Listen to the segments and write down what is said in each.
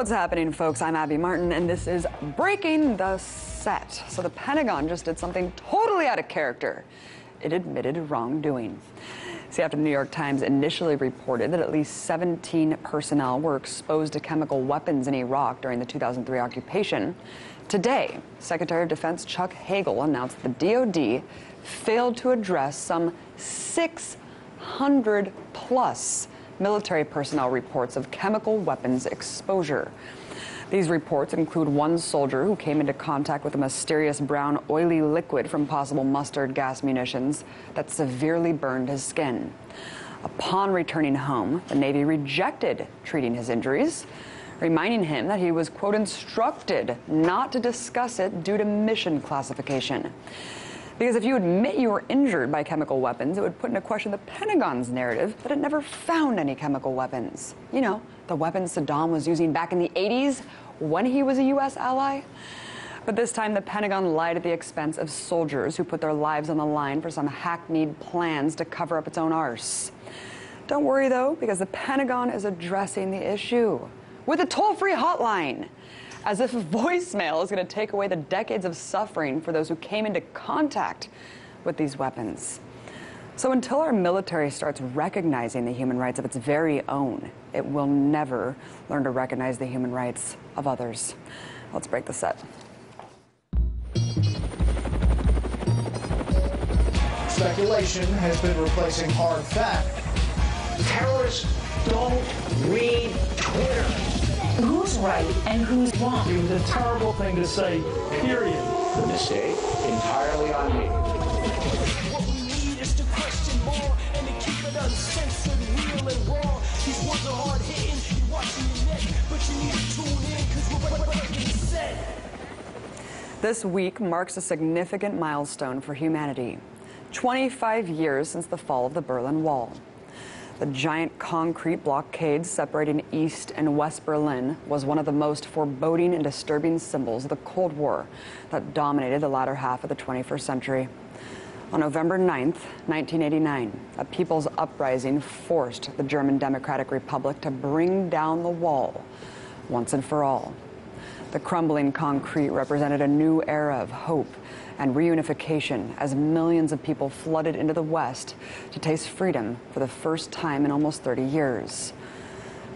What's happening, folks? I'm Abby Martin, and this is Breaking the Set. So the Pentagon just did something totally out of character. It admitted wrongdoing. See, after the New York Times initially reported that at least 17 personnel were exposed to chemical weapons in Iraq during the 2003 occupation, today, Secretary of Defense Chuck Hagel announced the DoD failed to address some 600 plus military personnel reports of chemical weapons exposure. These reports include one soldier who came into contact with a mysterious brown, oily liquid from possible mustard gas munitions that severely burned his skin. Upon returning home, the Navy rejected treating his injuries, reminding him that he was, quote, instructed not to discuss it due to mission classification. Because if you admit you were injured by chemical weapons, it would put into question the Pentagon's narrative that it never found any chemical weapons. You know, the weapons Saddam was using back in the 80s when he was a U.S. ally. But this time, the Pentagon lied at the expense of soldiers who put their lives on the line for some hackneyed plans to cover up its own arse. Don't worry, though, because the Pentagon is addressing the issue with a toll-free hotline. As if voicemail is going to take away the decades of suffering for those who came into contact with these weapons. So until our military starts recognizing the human rights of its very own, it will never learn to recognize the human rights of others. Let's break the set. Speculation has been replacing hard fact. Terrorists don't read Twitter. Who's right and who's wrong? It was a terrible thing to say, period. The mistake entirely on me. What we need is to question more and to keep it uncensored, real and raw. These words are hard hitting, you're watching your neck, but you need to tune in because we're breaking the set. This week marks a significant milestone for humanity. 25 years since the fall of the Berlin Wall. The giant concrete blockade separating East and West Berlin was one of the most foreboding and disturbing symbols of the Cold War that dominated the latter half of the 21st century. On November 9th, 1989, a people's uprising forced the German Democratic Republic to bring down the wall once and for all. The crumbling concrete represented a new era of hope and reunification as millions of people flooded into the West to taste freedom for the first time in almost 30 years.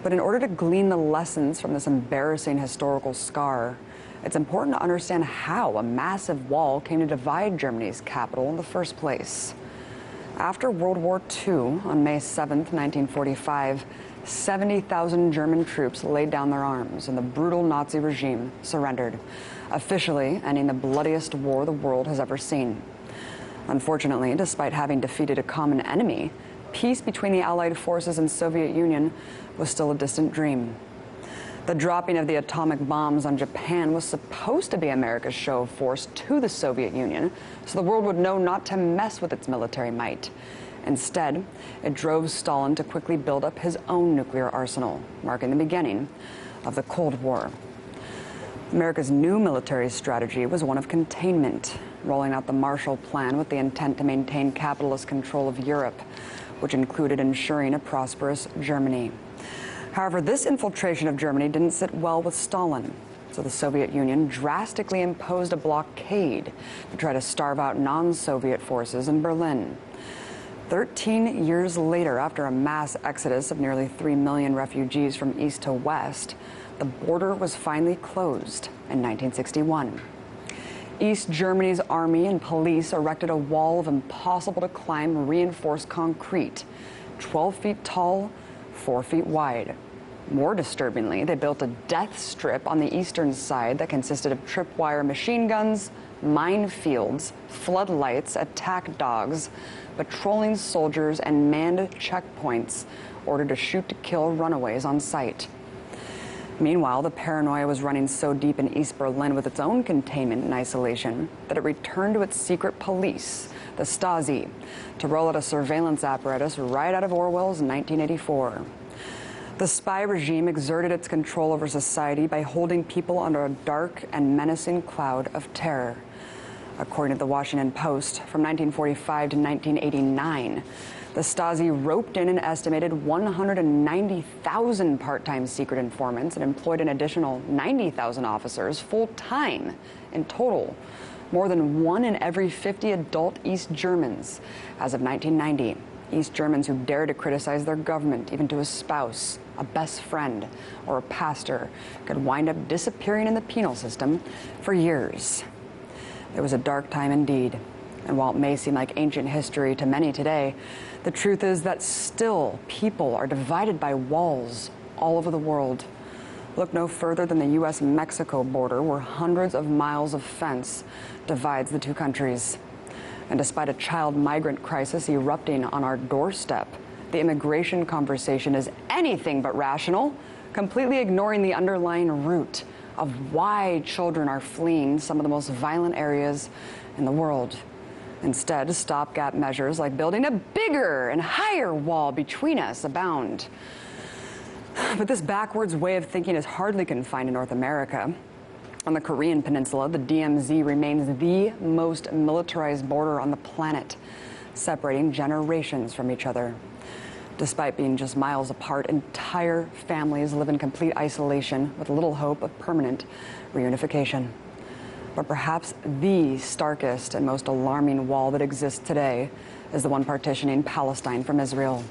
But in order to glean the lessons from this embarrassing historical scar, it's important to understand how a massive wall came to divide Germany's capital in the first place. After World War II, on May 7, 1945, 70,000 German troops laid down their arms and the brutal Nazi regime surrendered, officially ending the bloodiest war the world has ever seen. Unfortunately, despite having defeated a common enemy, peace between the Allied forces and Soviet Union was still a distant dream. The dropping of the atomic bombs on Japan was supposed to be America's show of force to the Soviet Union, so the world would know not to mess with its military might. Instead, it drove Stalin to quickly build up his own nuclear arsenal, marking the beginning of the Cold War. America's new military strategy was one of containment, rolling out the Marshall Plan with the intent to maintain capitalist control of Europe, which included ensuring a prosperous Germany. However, this infiltration of Germany didn't sit well with Stalin, so the Soviet Union drastically imposed a blockade to try to starve out non-Soviet forces in Berlin. 13 years later, after a mass exodus of nearly 3 million refugees from east to west, the border was finally closed in 1961. East Germany's army and police erected a wall of impossible-to-climb reinforced concrete, 12 feet tall, 4 feet wide. More disturbingly, they built a death strip on the eastern side that consisted of tripwire machine guns, minefields, floodlights, attack dogs, patrolling soldiers, and manned checkpoints ordered to shoot to kill runaways on sight. Meanwhile, the paranoia was running so deep in East Berlin with its own containment and isolation that it returned to its secret police, the Stasi, to roll out a surveillance apparatus right out of Orwell's 1984. The spy regime exerted its control over society by holding people under a dark and menacing cloud of terror. According to the Washington Post, from 1945 to 1989, the Stasi roped in an estimated 190,000 part-time secret informants and employed an additional 90,000 officers full-time in total. More than 1 in every 50 adult East Germans as of 1990. East Germans who dare to criticize their government, even to a spouse, a best friend, or a pastor, could wind up disappearing in the penal system for years. It was a dark time indeed. And while it may seem like ancient history to many today, the truth is that still people are divided by walls all over the world. Look no further than the U.S.-Mexico border, where hundreds of miles of fence divides the two countries. And despite a child migrant crisis erupting on our doorstep, the immigration conversation is anything but rational, completely ignoring the underlying root of why children are fleeing some of the most violent areas in the world. Instead, stopgap measures like building a bigger and higher wall between us abound. But this backwards way of thinking is hardly confined to North America. On the Korean Peninsula, the DMZ remains the most militarized border on the planet, separating generations from each other. Despite being just miles apart, entire families live in complete isolation with little hope of permanent reunification. But perhaps the starkest and most alarming wall that exists today is the one partitioning Palestine from Israel,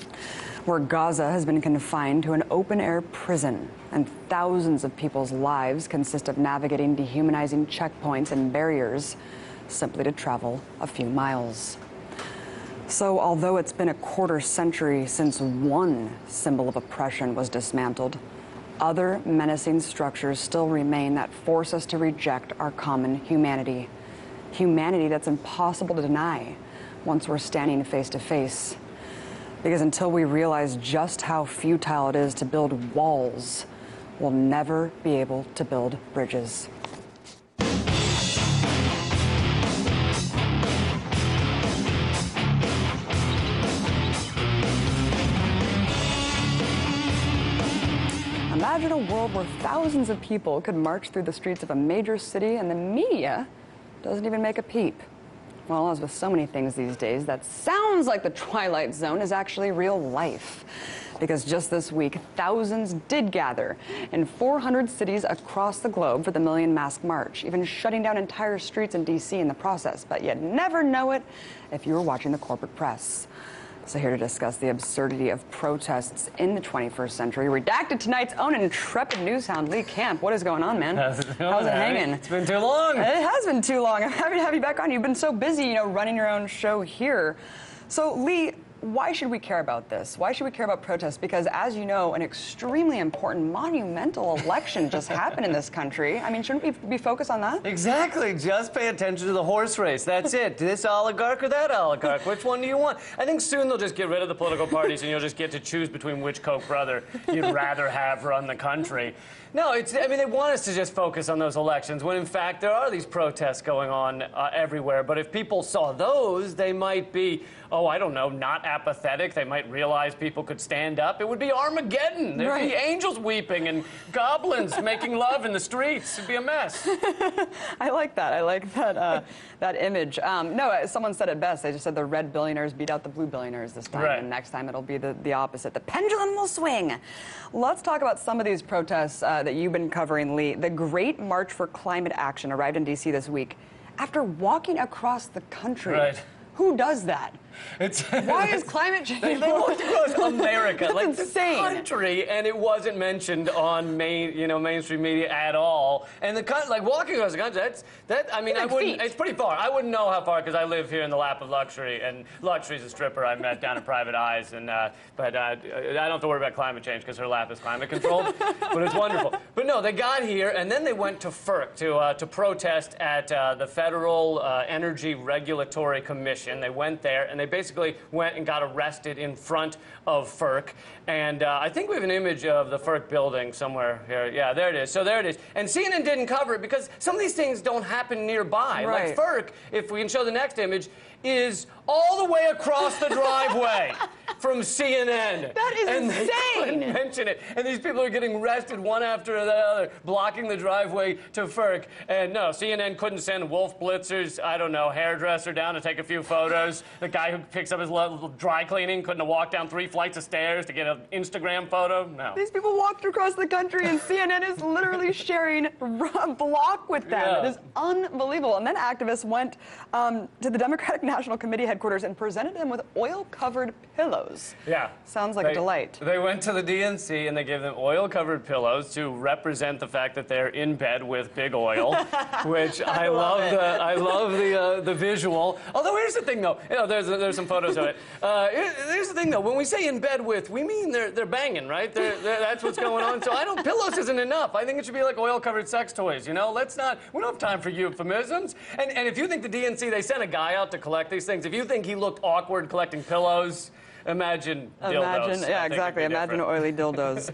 where Gaza has been confined to an open-air prison, and thousands of people's lives consist of navigating dehumanizing checkpoints and barriers simply to travel a few miles. So although it's been a quarter century since one symbol of oppression was dismantled, other menacing structures still remain that force us to reject our common humanity. Humanity that's impossible to deny once we're standing face to face. Because until we realize just how futile it is to build walls, we'll never be able to build bridges. Imagine a world where thousands of people could march through the streets of a major city and the media doesn't even make a peep. Well, as with so many things these days, that sounds like the Twilight Zone is actually real life. Because just this week, thousands did gather in 400 cities across the globe for the Million Mask March, even shutting down entire streets in D.C. in the process. But you'd never know it if you were watching the corporate press. So here to discuss the absurdity of protests in the 21st century, redacted tonight's own intrepid news hound, Lee Camp. What is going on, man? How's it going? How's it hanging? It's been too long. It has been too long. I'm happy to have you back on. You've been so busy, running your own show here. So, Lee, why should we care about this? Why should we care about protests? Because, as you know, an extremely important, monumental election just happened in this country. I mean, shouldn't we be focused on that? Exactly. Just pay attention to the horse race. That's it. This oligarch or that oligarch. Which one do you want? I think soon they'll just get rid of the political parties and you'll just get to choose between which Koch brother you'd rather have run the country. No, they want us to just focus on those elections when, in fact, there are these protests going on everywhere. But if people saw those, they might be, I don't know, not apathetic. They might realize people could stand up. It would be Armageddon. There'd be angels weeping and goblins making love in the streets. It'd be a mess. I like that. I like that that image. No, someone said it best. They just said the red billionaires beat out the blue billionaires this time. Right. And next time it'll be the opposite. The pendulum will swing. Let's talk about some of these protests that you've been covering, Lee. The Great March for Climate Action arrived in D.C. this week after walking across the country. Right. Who does that? Why is climate change? They walked across America, That's like insane. the country, and it wasn't mentioned on mainstream media at all. And walking across the country, I wouldn't. It's pretty far. I wouldn't know how far because I live here in the lap of luxury, and luxury's a stripper I met down at Private Eyes, and but I don't have to worry about climate change because her lap is climate controlled. But it's wonderful. But no, they got here, and then they went to FERC to protest at the Federal Energy Regulatory Commission. They went there and they basically went and got arrested in front of FERC. And I think we have an image of the FERC building somewhere here. Yeah, there it is. So there it is. And CNN didn't cover it because some of these things don't happen nearby. Right. Like FERC, if we can show the next image, is all the way across the driveway from CNN. That is and insane. They couldn't mention it. And these people are getting arrested one after the other, blocking the driveway to FERC. And no, CNN couldn't send Wolf Blitzer's, I don't know, hairdresser down to take a few photos. The guy who picks up his little dry cleaning couldn't have walked down 3 flights of stairs to get an Instagram photo. No. These people walked across the country, and CNN is literally sharing a block with them. Yeah. It is unbelievable. And then activists went to the Democratic National Committee headquarters and presented them with oil-covered pillows. Yeah. Sounds like a delight. They went to the DNC and they gave them oil-covered pillows to represent the fact that they're in bed with big oil, which I love the visual. Although here's the thing, though. You know, there's some photos of it. Here's the thing, though. When we say in bed with, we mean they're banging, right? That's what's going on. So pillows isn't enough. I think it should be like oil-covered sex toys. You know, we don't have time for euphemisms. And if you think the DNC, they sent a guy out to collect these things. If you think he looked awkward collecting pillows, imagine dildos. Yeah, exactly. Imagine oily dildos.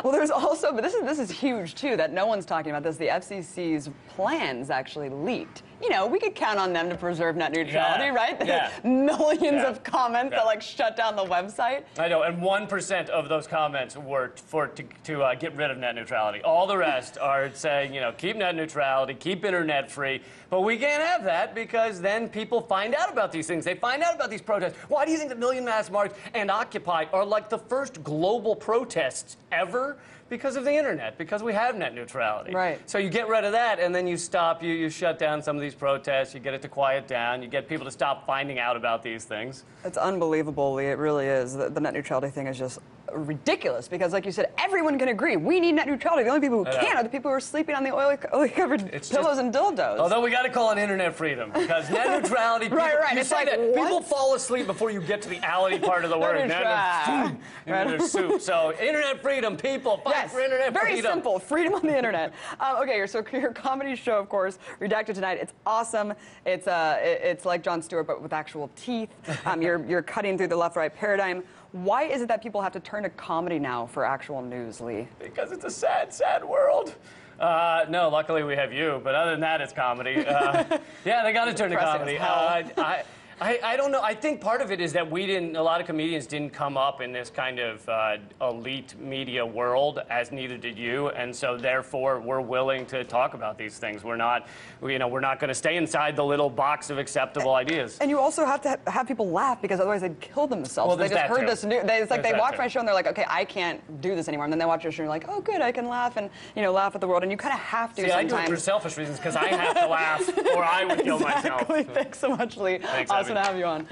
Well, there's also, but this is huge too, that no one's talking about this. The FCC's plans actually leaked. You know, we could count on them to preserve net neutrality, right? Yeah. Millions of comments that shut down the website. I know, and 1% of those comments were to get rid of net neutrality. All the rest are saying, you know, keep net neutrality, keep internet free. But we can't have that because then people find out about these things. They find out about these protests. Why do you think the Million Mask March and Occupy are like the first global protests ever? Because of the internet, because we have net neutrality. Right. So you get rid of that, and then you stop, you shut down some of these protests, you get it to quiet down, you get people to stop finding out about these things. It's unbelievable, Lee. It really is. The net neutrality thing is just ridiculous because, like you said, everyone can agree. We need net neutrality. The only people who can't are the people who are sleeping on the oil-covered pillows and dildos. Although we got to call it internet freedom because net neutrality. Right. It's like people fall asleep before you get to the ality part of the word. Their soup. So internet freedom, people fight for internet very freedom. Simple. Freedom on the internet. Okay, so your comedy show, of course, Redacted Tonight. It's awesome. It's like Jon Stewart, but with actual teeth. You're cutting through the left-right paradigm. Why is it that people have to turn to comedy now for actual news, Lee? Because it's a sad, sad world. No, luckily we have you, but other than that, it's comedy. Yeah, they got to turn to comedy. I don't know. I think part of it is that a lot of comedians didn't come up in this kind of elite media world, as neither did you, and so therefore we're willing to talk about these things. We're not going to stay inside the little box of acceptable ideas. And you also have to have people laugh because otherwise they'd kill themselves. Well, they just heard too. this news. It's like they watch my show and they're like, okay, I can't do this anymore. And then they watch your show and you're like, oh, good, I can laugh and laugh at the world. And you kind of have to. See, sometimes. I do it for selfish reasons because I have to laugh or I would kill myself. Thanks so much, Lee. Thanks, awesome to have you on.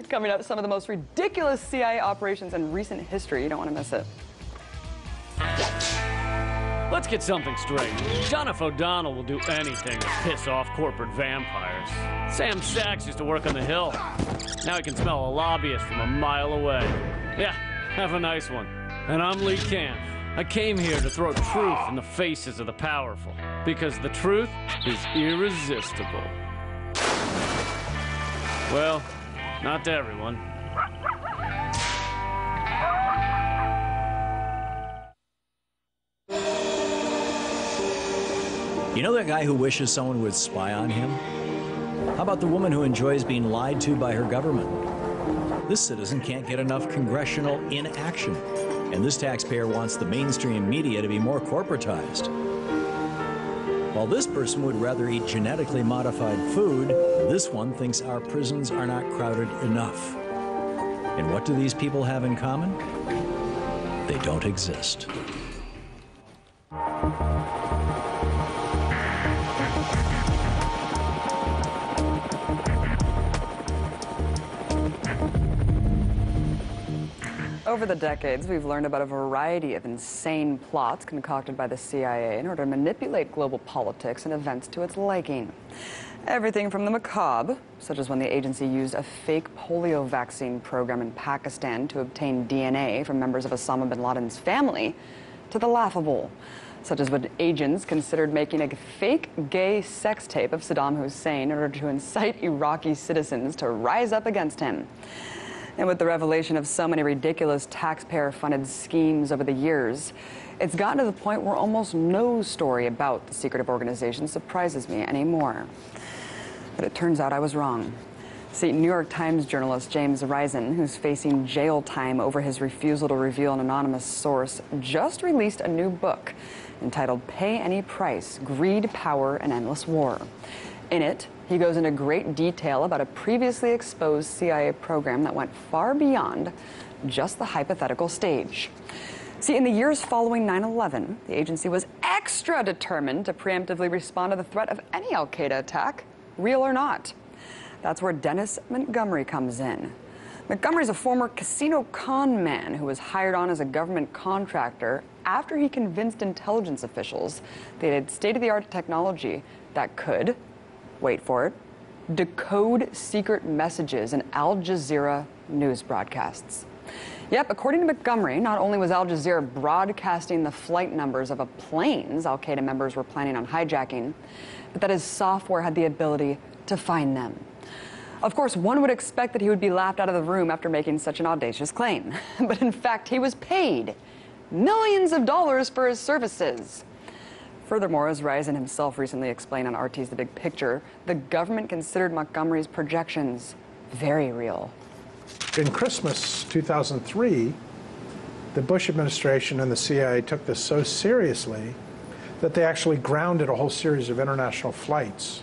Coming up, some of the most ridiculous CIA operations in recent history. You don't want to miss it. Let's get something straight. John F. O'Donnell will do anything to piss off corporate vampires. Sam Sachs used to work on the Hill. Now he can smell a lobbyist from a mile away. Yeah, have a nice one. And I'm Lee Camp. I came here to throw truth in the faces of the powerful, because the truth is irresistible. Well, not to everyone. You know that guy who wishes someone would spy on him? How about the woman who enjoys being lied to by her government? This citizen can't get enough congressional inaction, and this taxpayer wants the mainstream media to be more corporatized. While this person would rather eat genetically modified food, this one thinks our prisons are not crowded enough. And what do these people have in common? They don't exist. Over the decades, we've learned about a variety of insane plots concocted by the CIA in order to manipulate global politics and events to its liking. Everything from the macabre, such as when the agency used a fake polio vaccine program in Pakistan to obtain DNA from members of Osama bin Laden's family, to the laughable, such as when agents considered making a fake gay sex tape of Saddam Hussein in order to incite Iraqi citizens to rise up against him. And with the revelation of so many ridiculous taxpayer-funded schemes over the years, it's gotten to the point where almost no story about the secretive organization surprises me anymore. But it turns out I was wrong. See, New York Times journalist James Risen, who's facing jail time over his refusal to reveal an anonymous source, just released a new book entitled Pay Any Price: Greed, Power, and Endless War. In it, he goes into great detail about a previously exposed CIA program that went far beyond just the hypothetical stage. See, in the years following 9/11, the agency was extra determined to preemptively respond to the threat of any al-Qaeda attack, real or not. That's where Dennis Montgomery comes in. Montgomery's a former casino con man who was hired on as a government contractor after he convinced intelligence officials they had state-of-the-art technology that could, wait for it, decode secret messages in Al Jazeera news broadcasts. Yep, according to Montgomery, not only was Al Jazeera broadcasting the flight numbers of a planes al-Qaeda members were planning on hijacking, but that his software had the ability to find them. Of course, one would expect that he would be laughed out of the room after making such an audacious claim. But in fact, he was paid millions of dollars for his services. Furthermore, as Risen himself recently explained on RT's The Big Picture, the government considered Montgomery's projections very real. In Christmas 2003, the Bush administration and the CIA took this so seriously that they actually grounded a whole series of international flights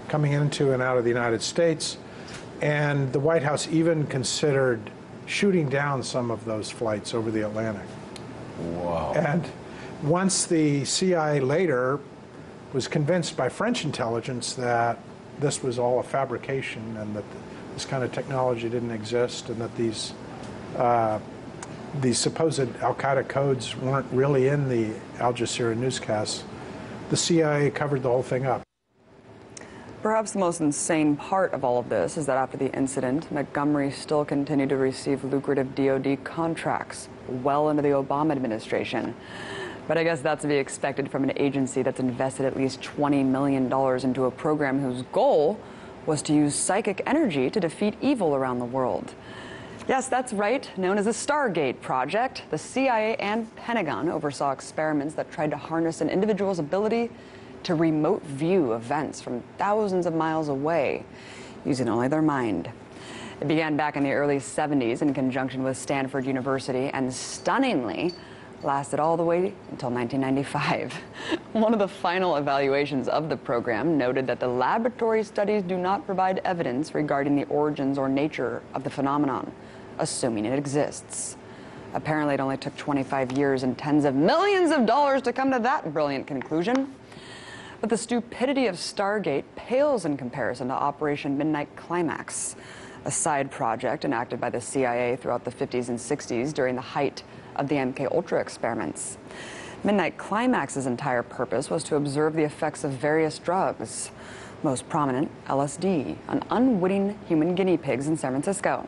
coming into and out of the United States. And the White House even considered shooting down some of those flights over the Atlantic. Wow. And once the CIA later was convinced by French intelligence that this was all a fabrication and that this kind of technology didn't exist and that these supposed al-Qaeda codes weren't really in the Al Jazeera newscasts, the CIA covered the whole thing up. Perhaps the most insane part of all of this is that after the incident, Montgomery still continued to receive lucrative DoD contracts well into the Obama administration. But I guess that's to be expected from an agency that's invested at least $20 million into a program whose goal was to use psychic energy to defeat evil around the world. Yes, that's right, known as the Stargate Project. The CIA and Pentagon oversaw experiments that tried to harness an individual's ability to remote view events from thousands of miles away, using only their mind. It began back in the early 70s in conjunction with Stanford University and stunningly lasted all the way until 1995. One of the final evaluations of the program noted that the laboratory studies do not provide evidence regarding the origins or nature of the phenomenon, assuming it exists. Apparently, it only took 25 years and tens of millions of dollars to come to that brilliant conclusion. But the stupidity of Stargate pales in comparison to Operation Midnight Climax, a side project enacted by the CIA throughout the 50s and 60s during the height of the MK-Ultra experiments. Midnight Climax's entire purpose was to observe the effects of various drugs, most prominent LSD, on unwitting human guinea pigs in San Francisco.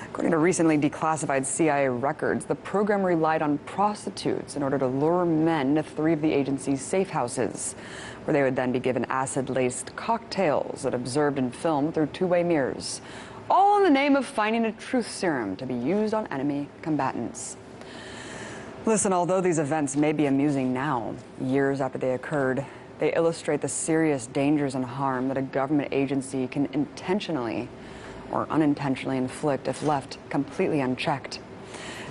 According to recently declassified CIA records, the program relied on prostitutes in order to lure men to three of the agency's safe houses, where they would then be given acid-laced cocktails that observed and filmed through two-way mirrors, all in the name of finding a truth serum to be used on enemy combatants. Listen, although these events may be amusing now, years after they occurred, they illustrate the serious dangers and harm that a government agency can intentionally or unintentionally inflict if left completely unchecked.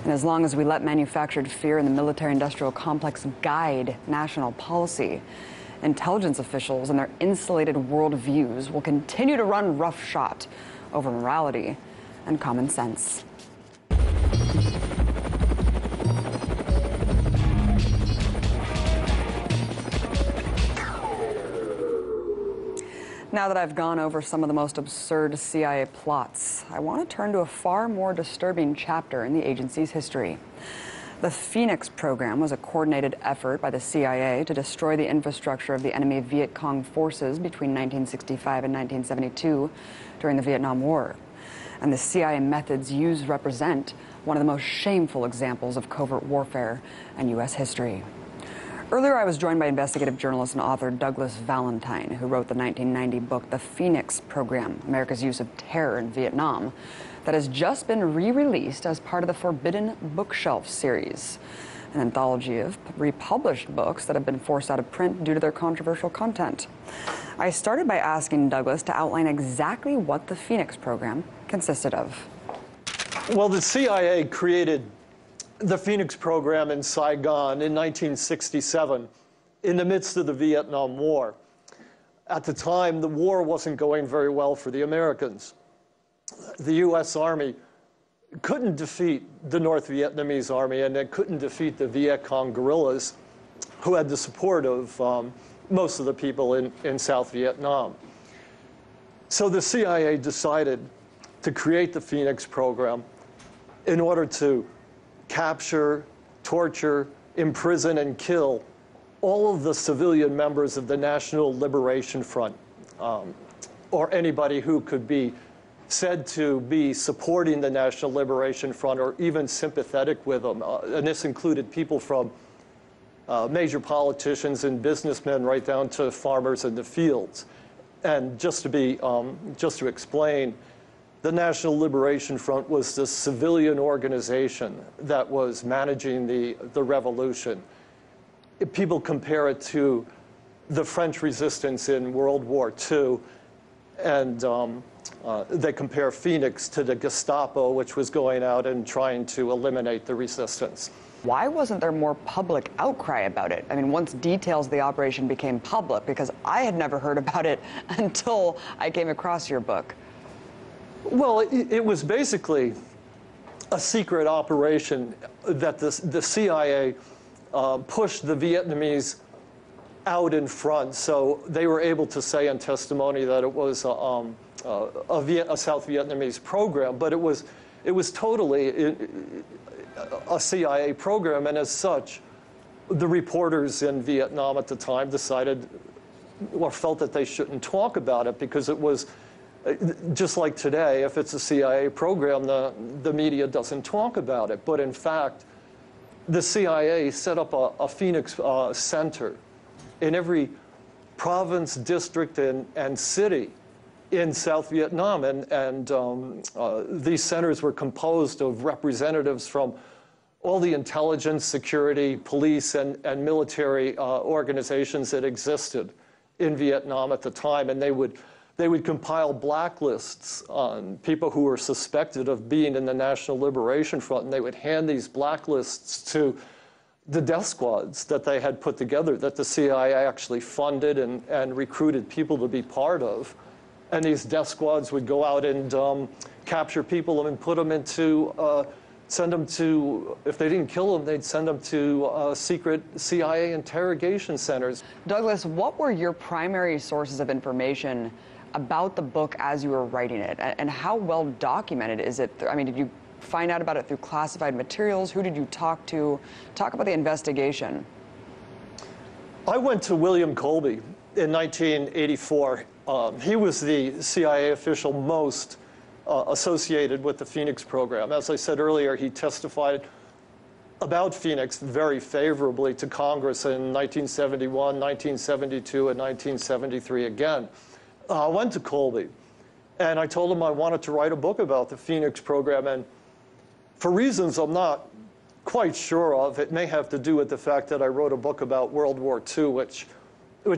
And as long as we let manufactured fear in the military-industrial complex guide national policy, intelligence officials and their insulated worldviews will continue to run roughshod over morality and common sense. Now that I've gone over some of the most absurd CIA plots, I want to turn to a far more disturbing chapter in the agency's history. The Phoenix program was a coordinated effort by the CIA to destroy the infrastructure of the enemy Viet Cong forces between 1965 and 1972 during the Vietnam War. And the CIA methods used represent one of the most shameful examples of covert warfare in U.S. history. Earlier, I was joined by investigative journalist and author Douglas Valentine, who wrote the 1990 book, The Phoenix Program, America's Use of Terror in Vietnam, that has just been re-released as part of the Forbidden Bookshelf series, an anthology of republished books that have been forced out of print due to their controversial content. I started by asking Douglas to outline exactly what the Phoenix Program consisted of. Well, the CIA created the Phoenix Program in Saigon in 1967 in the midst of the Vietnam War. At the time, the war wasn't going very well for the Americans. The U.S. Army couldn't defeat the North Vietnamese Army, and it couldn't defeat the Viet Cong guerrillas, who had the support of most of the people in South Vietnam. So the CIA decided to create the Phoenix Program in order to capture, torture, imprison, and kill all of the civilian members of the National Liberation Front, or anybody who could be said to be supporting the National Liberation Front or even sympathetic with them. And this included people from major politicians and businessmen right down to farmers in the fields. And just to explain, the National Liberation Front was the civilian organization that was managing the revolution. If people compare it to the French resistance in World War II, and they compare Phoenix to the Gestapo, which was going out and trying to eliminate the resistance. Why wasn't there more public outcry about it? I mean, once details of the operation became public, because I had never heard about it until I came across your book. Well, it was basically a secret operation that the CIA pushed the Vietnamese out in front, so they were able to say in testimony that it was a South Vietnamese program, but it was totally a CIA program, and as such, the reporters in Vietnam at the time decided or felt that they shouldn't talk about it because it was just like today. If it's a CIA program, the media doesn't talk about it. But in fact, the CIA set up a Phoenix center in every province, district, and city in South Vietnam. And these centers were composed of representatives from all the intelligence, security, police, and military organizations that existed in Vietnam at the time. And they would compile blacklists on people who were suspected of being in the National Liberation Front, and they would hand these blacklists to the death squads that they had put together, that the CIA actually funded and recruited people to be part of. And these death squads would go out and capture people and put them into, send them to, if they didn't kill them, they'd send them to secret CIA interrogation centers. Douglas, what were your primary sources of information about the book as you were writing it? And how well documented is it? I mean, did you find out about it through classified materials? Who did you talk to? Talk about the investigation. I went to William Colby in 1984. He was the CIA official most associated with the Phoenix program. As I said earlier, he testified about Phoenix very favorably to Congress in 1971, 1972, and 1973 again. I went to Colby, and I told him I wanted to write a book about the Phoenix program, and for reasons I'm not quite sure of, it may have to do with the fact that I wrote a book about World War II, which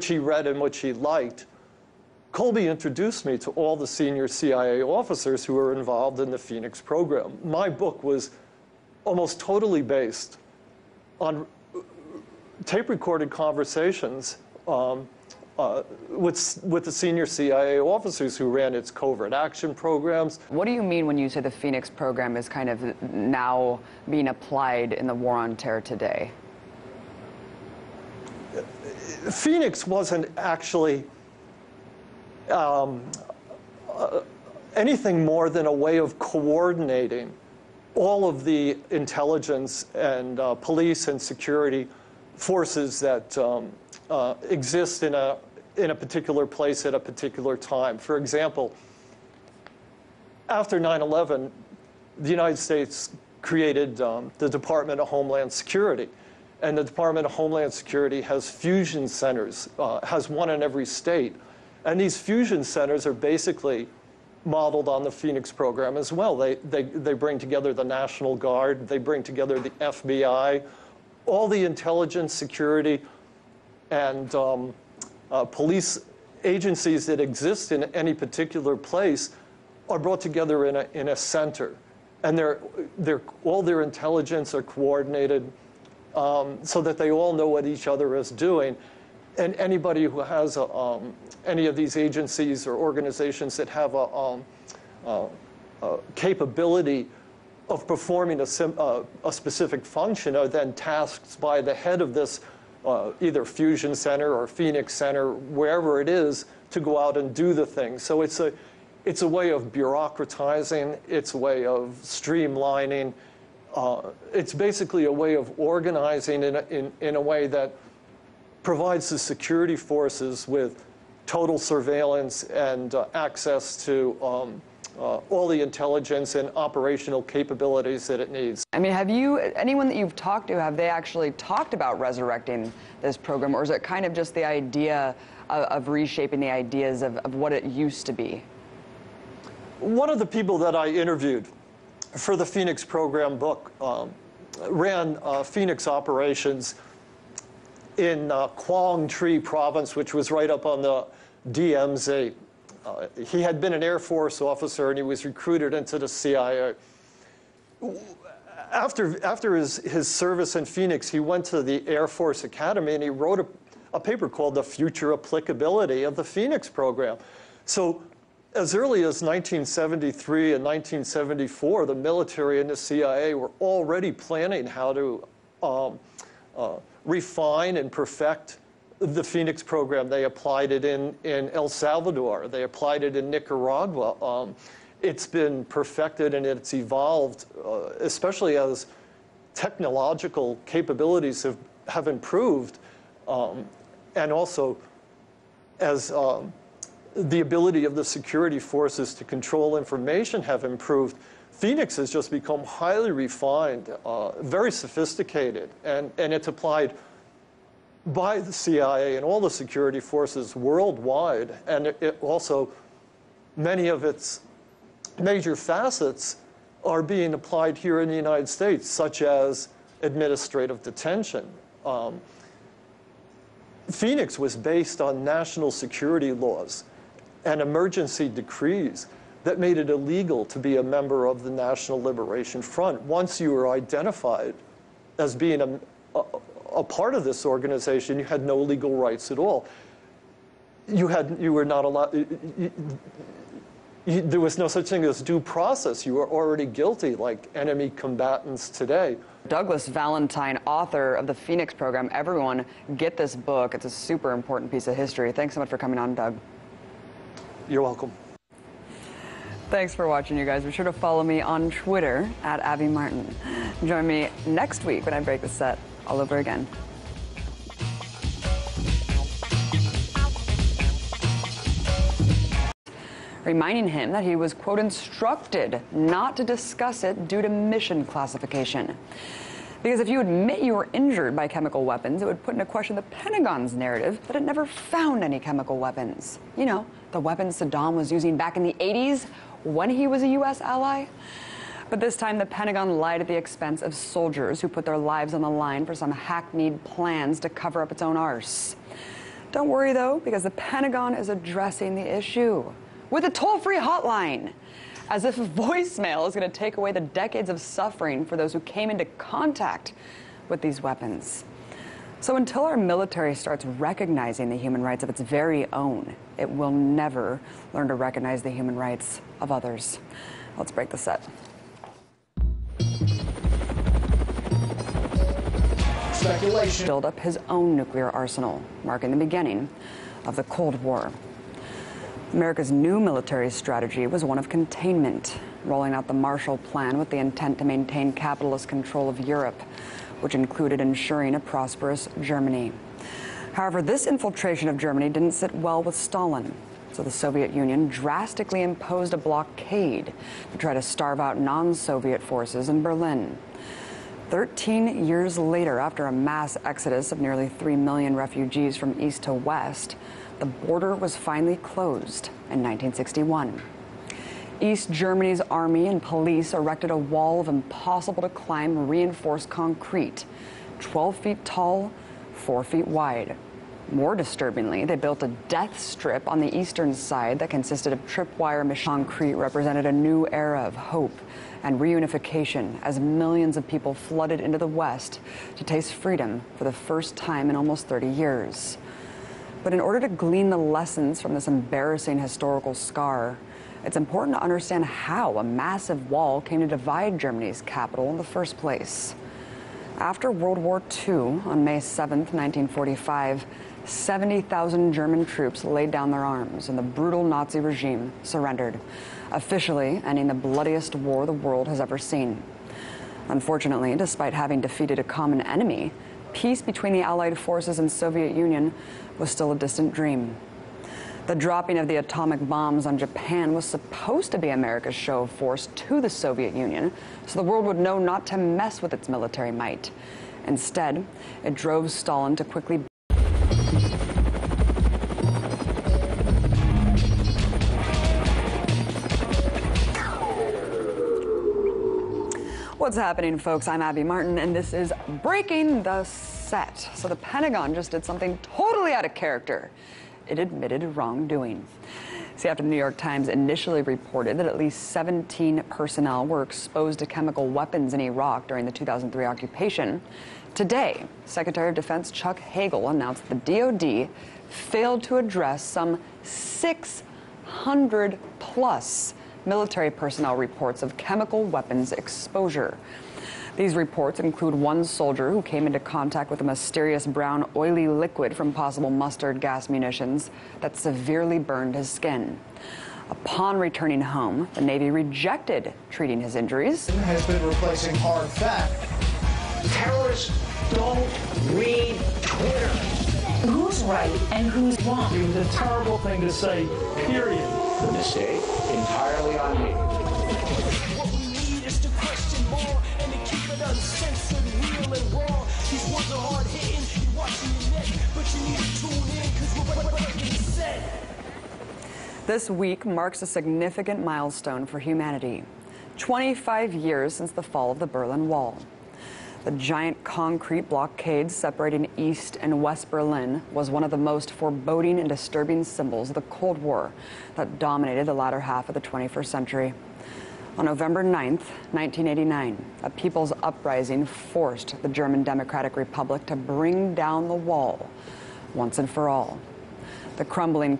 he read and which he liked. Colby introduced me to all the senior CIA officers who were involved in the Phoenix program. My book was almost totally based on tape-recorded conversations with the senior CIA officers who ran its covert action programs. What do you mean when you say the Phoenix program is kind of now being applied in the war on terror today? Phoenix wasn't actually anything more than a way of coordinating all of the intelligence and police and security forces that exist in a particular place at a particular time. For example, after 9/11, the United States created the Department of Homeland Security. And the Department of Homeland Security has fusion centers, has one in every state. And these fusion centers are basically modeled on the Phoenix program as well. They bring together the National Guard, they bring together the FBI, all the intelligence, security, and police agencies that exist in any particular place are brought together in a center. And all their intelligence are coordinated so that they all know what each other is doing. And anybody who has any of these agencies or organizations that have a capability of performing a specific function are then tasked by the head of this either fusion center or Phoenix Center, wherever it is, to go out and do the thing. So it's a way of bureaucratizing, it's a way of streamlining, it's basically a way of organizing in a way that provides the security forces with total surveillance and access to all the intelligence and operational capabilities that it needs. I mean, anyone that you've talked to, have they actually talked about resurrecting this program, or is it kind of just the idea of reshaping the ideas of what it used to be? One of the people that I interviewed for the Phoenix program book ran Phoenix operations in Quang Tri province, which was right up on the DMZ. He had been an Air Force officer and he was recruited into the CIA. After his service in Phoenix, he went to the Air Force Academy and he wrote a paper called The Future Applicability of the Phoenix Program. So as early as 1973 and 1974, the military and the CIA were already planning how to refine and perfect the Phoenix program. They applied it in El Salvador. They applied it in Nicaragua. It's been perfected and it's evolved, especially as technological capabilities have improved, and also as the ability of the security forces to control information have improved. Phoenix has just become highly refined, very sophisticated, and it's applied by the CIA and all the security forces worldwide. And it also, many of its major facets are being applied here in the United States, such as administrative detention. Phoenix was based on national security laws and emergency decrees that made it illegal to be a member of the National Liberation Front. Once you were identified as being a part of this organization, you had no legal rights at all. You were not allowed. There was no such thing as due process. You were already guilty, like enemy combatants today. Douglas Valentine, author of the Phoenix program. Everyone, get this book. It's a super important piece of history. Thanks so much for coming on, Doug. You're welcome. Thanks for watching, you guys. Be sure to follow me on Twitter at Abby Martin. Join me next week when I break the set all over again. Reminding him that he was, quote, instructed not to discuss it due to mission classification. Because if you admit you were injured by chemical weapons, it would put into question the Pentagon's narrative that it never found any chemical weapons. You know, the weapons Saddam was using back in the 80s when he was a U.S. ally. But this time, the Pentagon lied at the expense of soldiers who put their lives on the line for some hackneyed plans to cover up its own arse. Don't worry, though, because the Pentagon is addressing the issue with a toll-free hotline, as if a voicemail is going to take away the decades of suffering for those who came into contact with these weapons. So until our military starts recognizing the human rights of its very own, it will never learn to recognize the human rights of others. Let's break the set. Speculation. Build up his own nuclear arsenal, marking the beginning of the Cold War. America's new military strategy was one of containment, rolling out the Marshall Plan with the intent to maintain capitalist control of Europe, which included ensuring a prosperous Germany. However, this infiltration of Germany didn't sit well with Stalin, so the Soviet Union drastically imposed a blockade to try to starve out non-Soviet forces in Berlin. 13 years later, after a mass exodus of nearly 3 million refugees from east to west, the border was finally closed in 1961. East Germany's army and police erected a wall of impossible to climb reinforced concrete, 12 feet tall, 4 feet wide. More disturbingly, they built a death strip on the eastern side that consisted of tripwire concrete represented a new era of hope and reunification as millions of people flooded into the West to taste freedom for the first time in almost 30 years. But in order to glean the lessons from this embarrassing historical scar, it's important to understand how a massive wall came to divide Germany's capital in the first place. After World War II, on May 7, 1945, 70,000 German troops laid down their arms and the brutal Nazi regime surrendered, officially ending the bloodiest war the world has ever seen. Unfortunately, despite having defeated a common enemy, peace between the Allied forces and Soviet Union was still a distant dream. The dropping of the atomic bombs on Japan was supposed to be America's show of force to the Soviet Union, so the world would know not to mess with its military might. Instead, it drove Stalin to quickly What's happening, folks? I'm Abby Martin, and this is Breaking the Set. So the Pentagon just did something totally out of character. It admitted wrongdoing. See, after the New York Times initially reported that at least 17 personnel were exposed to chemical weapons in Iraq during the 2003 occupation, today, Secretary of Defense Chuck Hagel announced the DoD failed to address some 600 plus military personnel reports of chemical weapons exposure. These reports include one soldier who came into contact with a mysterious brown, oily liquid from possible mustard gas munitions that severely burned his skin. Upon returning home, the Navy rejected treating his injuries. Has been replacing hard fact. Terrorists don't read Twitter. Who's right and who's wrong? It was a terrible thing to say, period. The mistake entirely on me. What we need is to question more and to keep it uncensored, real and raw. These words are hard hitting, you're watching your neck, but you need to tune in because we're breaking set. This week marks a significant milestone for humanity. 25 years since the fall of the Berlin Wall. The giant concrete blockade separating East and West Berlin was one of the most foreboding and disturbing symbols of the Cold War that dominated the latter half of the 21st century. On November 9th, 1989, a people's uprising forced the German Democratic Republic to bring down the wall once and for all. The crumbling